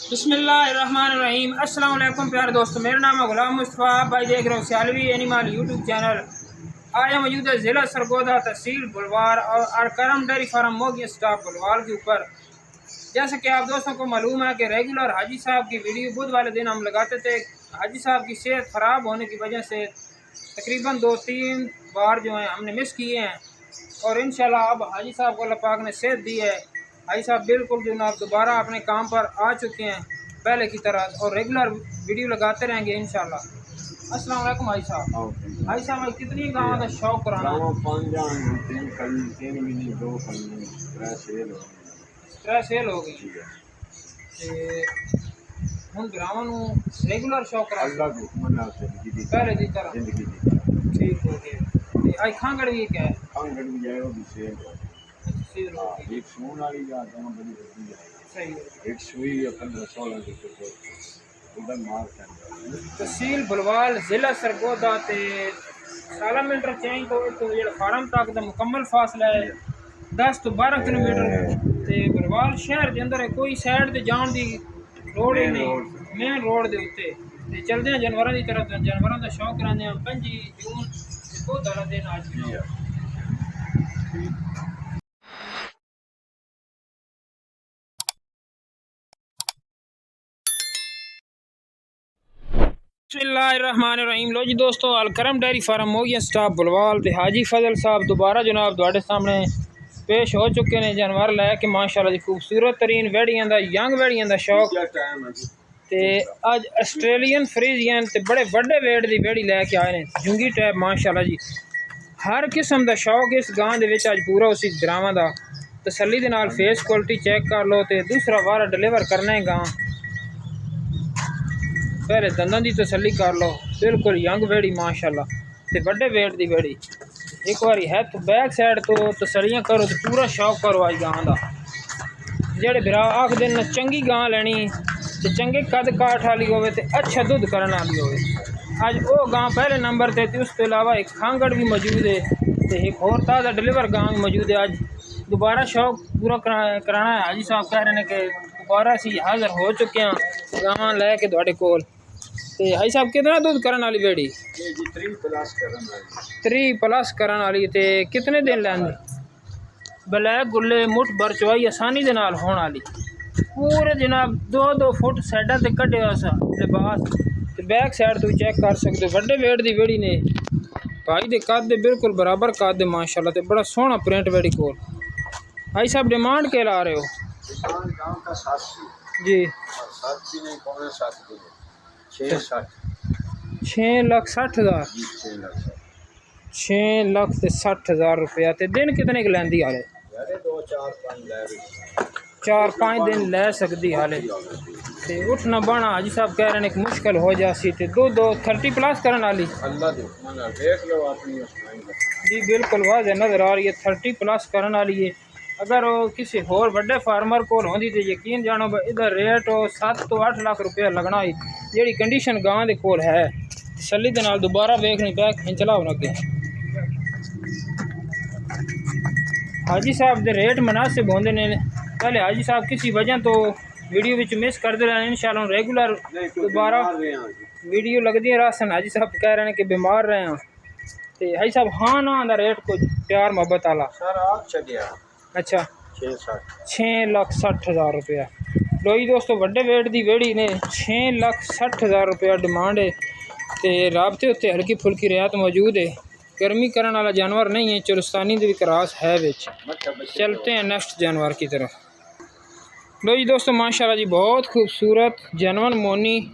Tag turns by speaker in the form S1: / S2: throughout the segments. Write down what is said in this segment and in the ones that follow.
S1: बिस्मिल्लाहिर्रहमानिर्रहीम। अस्सलाम वालेकुम प्यारे दोस्तों, मेरा नाम है गुलाम मुस्तफ़ा। आप भाई देख रहे हो सियालवी एनिमल यूट्यूब चैनल। आज हम मौजूद है ज़िला सरगोदा, तहसील बुलवार और करम डेयरी फार्म मोगी स्टाफ बुलवार के ऊपर। जैसे कि आप दोस्तों को मालूम है कि रेगुलर हाजी साहब की वीडियो बुध वाले दिन हम लगाते थे। हाजी साहब की सेहत ख़राब होने की वजह से तकरीबन 2-3 बार जो है हमने मिस किए हैं, और इंशाल्लाह अब हाजी साहब को अल्लाह पाक ने सेहत दी है। हाजी साहब बिल्कुल जो ना दोबारा अपने काम पर आ चुके हैं पहले की तरह, और रेगुलर वीडियो लगाते रहेंगे इंशाल्लाह। अस्सलाम वालेकुम हाजी साहब। हाजी साहब कितनी गाँव का शौक कराना? 3 सेल हो गई हम ग्रावां रेगुलर शौक करा पहले की तरह ठीक हो गया। आई खांगड़ भी क्या है? खांगड़ भी जाए वो भी सेल एक सून वाली जात है बड़ी होती है। सही है। एक सुई 15-16 रुपए उधर मार के तहसील बुलवाल जिला सरगोदा ते सालामीटर चेंज तो जेड़ा फार्म तक दा मुकम्मल फासला है 10 तो 12 किलोमीटर ते बुलवाल शहर के अंदर है। कोई साइड ते जान दी रोड ही नहीं, मेन रोड दे उत्ते ते चलदे हैं जानवरां दी तरफ। जानवरां दा शौक करांदे हैं। 5 जून बहुत बड़ा दिन आज भी। बिस्मिल्लाहिर्रहमानिर्रहीम। लो जी दोस्तों, अलकरम डेयरी फार्म मोगी स्टाफ बुलवाल ते हाजी फजल साहब दोबारा जनाब तुहाडे सामने पेश हो चुके हैं। जानवर लैके माशाल्लाह दी खूबसूरत तरीन वेड़ियां दा यंग वेड़ियां दा शौक ते अज आस्ट्रेलियन फ्रीजियन ते बड़े बड़े वेट दी वेड़ी लैके आए ने जुंगी टैप माशाल्लाह जी। हर किस्म दा शौक इस गांव दे विच अज पूरा उसी ग्रावां दा। तसल्ली दे नाल फेस क्वालिटी चेक कर लो ते दूसरा वारा डिलीवर करना है गांव। पहले दंदां दी तसल्ली कर लो। बिल्कुल यंग वेड़ी माशाल्लाह ते बड़े वेट दी वेड़ी। एक बारी है तो बैक साइड तो तसल्लियां करो तो पूरा शौक करो अज गां दा। जेड़े बिरा आखदे न चंगी गां लैनी ते चंगे कद काठ वाली होवे ते अच्छा दुध करने वाली होवे, अज वो गां पहले नंबर ते उस तो इलावा एक खांगड़ भी मौजूद है ते एक होर ताज़ा डिलीवर गां भी मौजूद है। अज दोबारा शौक पूरा कराना है। हाजी साहब कह रहे हैं कि दोबारा असी हाज़र हो चुके हैं गां लैके तुहाडे कोल। ते हाजी साहब कितना दूध करने वाली बेड़ी? 3 प्लस करने वाली ते कितने दिन लैंदी? ब्लैक गुल्ले मुठ भर चवाई आसानी दे नाल होने वाली पूरे जनाब 2-2 फुट साइडा ते कटे लिबास ते बैक साइड तो चेक कर सकते हो। बड़े वेट दी वेड़ी ने भाई दे कद दे बिल्कुल बराबर कद दे माशाल्लाह ते बड़ा सोहना प्रिंट वेड़ी कोल। भाई साहब डिमांड के ला रहे हो? जी 6,60,000 6,60,000 रुपया ते दिन कितने की लैंदी हाले? 4-5 दिन लै सकती हाले ते उठना बहना हाजी साहब कह रहे हैं कि मुश्किल हो जासी ते 30 प्लस करने वाली जी बिल्कुल वाज़ नज़र आ रही है 30 प्लस करने वाली है। अगर वो किसी होर बड़े फार्मर को होंदी तो यकीन जानो इधर रेट 7 तो 8 लाख रुपया लगना ही। जी कंडीशन गां दे कोल है तसल्ली दे नाल दोबारा वेखनी बैक खिंचला होना अगे। हाजी साहब दे रेट मुनासिब होंदे ने। पहले हाजी साहब किसी वजह तो वीडियो विच मिस करते रहे, इंशाल्लाह रेगुलर दोबारा वीडियो लगदी रहसन। हाजी साहब कह रहे हैं कि बीमार रहे हैं ते हाजी साहब हाँ ना दा रेट कुछ प्यार मोहब्बत आला अच्छा 6,60,000 रुपया। लो जी दोस्तों, बड़े वेट दी वेड़ी ने 6,60,000 रुपया डिमांड है ते राबते उत्ते हल्की फुल्की रियायत मौजूद है। गर्मी करने वाला जानवर नहीं है, चुलस्तानी भी क्रॉस है विच। चलते हैं नेक्स्ट जानवर की तरफ। लो जी दोस्तों, माशाल्लाह जी बहुत खूबसूरत जानवर मोनी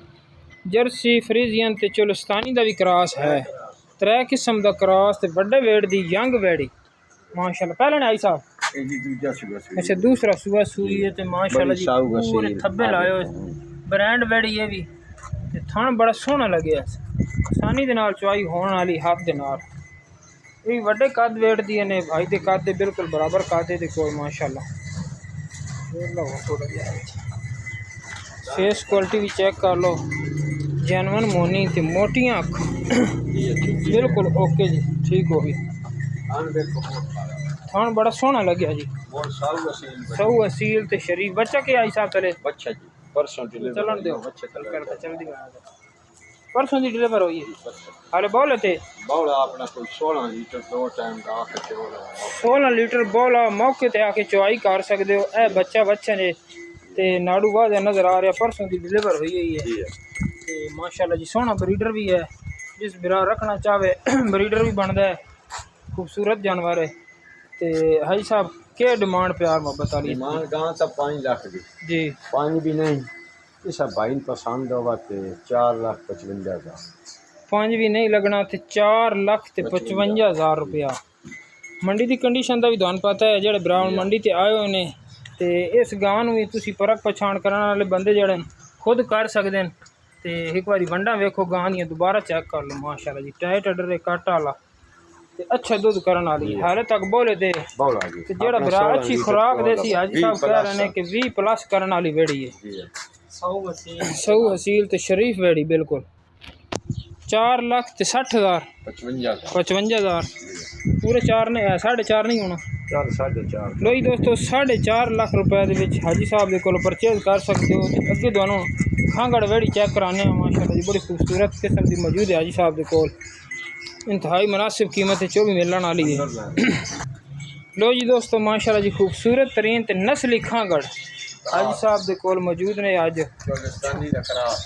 S1: जर्सी फ्रीजियन ते चुलस्तानी का भी क्रॉस है। 3 किस्म का क्रॉस ते बड़े वेट दी यंग वेड़ी माशाल्लाह। पहले ने आई साहब अच्छा दूसरा सुबह सूई है तो माशाल्लाह जी पूरे थब्बे लाए ब्रांड वेड़ी है भी ते थन बड़ा सोहना लगे आसानी दे नाल चवाई होने वाली हाथ दे नाल। ये वड्डे कद वेट दी ने भाई दे कद दे बिल्कुल बराबर कद दे कोल माशाल्लाह। फेस क्वालिटी भी चेक कर लो, जैनवन मोनी ते मोटियां अख बिल्कुल ओके जी ठीक हो गई। थान बड़ा सोहना लग्या जी, सऊ असील ते शरीफ। बच्चा के आई साहब चले? बच्चा जी
S2: परसों डिलीवर
S1: चलन दो
S2: बच्चे
S1: करता जल्दी बना दो परसों दी डिलीवर हुई है हाले बोले थे
S2: बौला अपना कोई 16 लीटर 2 टाइम का आके चोला
S1: 16 लीटर बोला मौके ते आके चुआई कर सकते हो ए बच्चे ने ते नाड़ू बाद नज़र आ रहा परसों की डिलीवर हुई हुई है ते माशाल्लाह जी सोहना ब्रीडर भी है जिस बिरा रखना चाहे ब्रीडर भी बनता है खूबसूरत जानवर है ते हाजी साहब क्या डिमांड प्यार मोहब्बत वाली
S2: डिमांड गांव तक 5 लाख दी
S1: जी
S2: 5 भी नहीं ये सब भाई पसंद होगा तो 4,55,000
S1: 5 भी नहीं लगना तो 4,55,000 रुपया मंडी की कंडीशन का भी तुहानू पता है जेडे ब्राउन मंडी ते आए हुए ने ते इस गां नूं भी तुसीं परख पछाण करने वाले बंदे जेडे खुद कर सकते हैं ते एक बारी वंडा वेखो गां दियां दोबारा चेक कर लो माशाल्लाह जी टाइट अडर कट वाला ते अच्छा दुध करने वाली हाले तक बोले ते जेड़ा बिरा अच्छी खुराक देसी हाजी साहब कह रहे हैं कि 20+ करने वाली वेड़ी है सौ हसील ते शरीफ वेड़ी बिल्कुल 4,60,000 55,000 पूरे 4 ने 4.5 नहीं होना
S2: 4.5
S1: लो जी दोस्तों 4.5 लाख रुपए दे विच हाजी साहब के कोल परचेज कर सकते हो ते अगे तुहानू खांगड़ वेड़ी चेक कराने माशाल्लाह जी बड़ी खूबसूरत किस्म की मौजूद है हाजी साहब के कोल इंतहाई मुनासिब कीमत 24 मिलने वाली है लो जी दोस्तों माशाल्लाह जी खूबसूरत तरीन ते नस्ली खांगड़ हाजी साहब के कोल मौजूद ने अज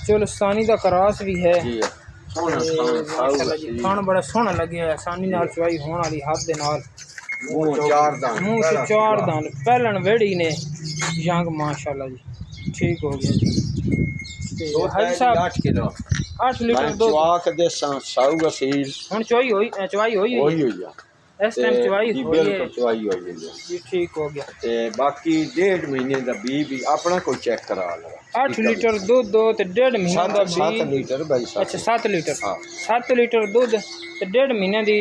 S1: चोलस्तानी का करास भी है खाना बड़ा सोहना लगे आसानी नाल चुआई होने वाली हाथ दे नाल मुँह से 4 दान पहलन वेड़ी ने जंग माशाल्लाह जी ठीक हो गया जी हाजी साहब 8 लीटर दूध हुण चुआई होई इस टाइम चुआई होई है जी ठीक हो गया
S2: ते बाकी 1.5 महीने दा भी अपना कोई चेक करा लगा
S1: 8 लीटर दूध दो ते 1.5 महीने दा
S2: 7 लीटर भाई साहब
S1: अच्छा 7 लीटर
S2: हाँ
S1: 7 लीटर दूध ते 1.5 महीने दी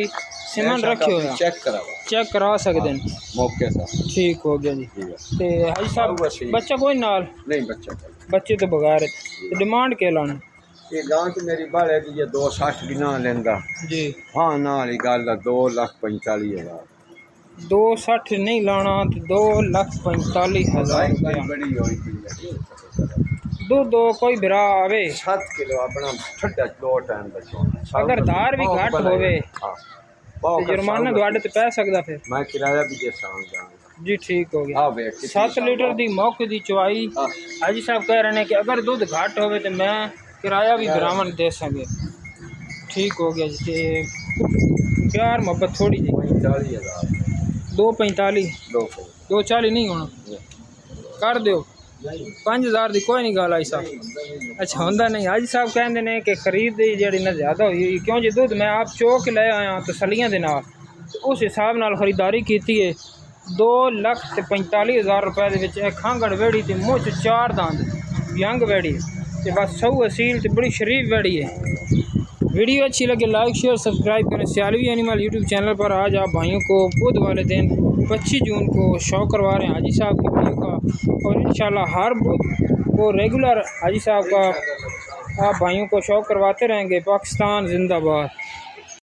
S1: सिमन रखियो है चेक करा सकते हैं
S2: मौके से
S1: ठीक हो गया जी ते हाजी साहब बच्चा कोई नाल
S2: नहीं
S1: बच्चे तो बगैर ते डिमांड के लाना
S2: ये गांव तो मेरी बाल है कि ये 260 भी ना लेंदा
S1: जी
S2: हाँ ना वाली गल 2,45,000
S1: 260 नहीं लाना तो 2,45,000
S2: बड़ी होई
S1: दूध कोई बिरा आवे
S2: 7 किलो अपना ठंडा 2 टाइम बचो
S1: अगर धार भी घट होवे
S2: हाँ
S1: जुर्माना ਤੁਹਾਡੇ ਤੇ पै सकदा फिर
S2: मैं किराया भी दे सकदा
S1: जी ठीक हो गया 7 लीटर दी मौके दी चुआई हाजी साहब कह रहे हैं कि अगर दूध घट होवे तो मैं किराया भी बरामद दे सके ठीक हो गया जी प्यार मोहब्बत थोड़ी जी
S2: 45,000
S1: 245 240 नहीं होना कर दो 5,000 की कोई नहीं गल आई साहब अच्छा होंदा नहीं हाजी साहब कहते हैं कि खरीद दी जी ना ज़्यादा हुई क्यों जी दूध मैं आप चो के ले आया तसलियां दे नाल उस हिसाब नाल खरीदारी की है 2,45,000 रुपए के खांगड़ वेड़ी तो मुँह च 4 दांद यंग वेड़ी तो बस सौ असील तो बड़ी शरीफ वेड़ी है वीडियो अच्छी लगे लाइक शेयर सब्सक्राइब करें सियालवी एनिमल यूट्यूब चैनल पर आज आप भाइयों को बुध वाले दिन 25 जून को शो करवा रहे हैं हाजी साहब की वीडियो का और इंशाल्लाह हर बुध को रेगुलर हाजी साहब का आप भाइयों को शो करवाते रहेंगे पाकिस्तान जिंदाबाद।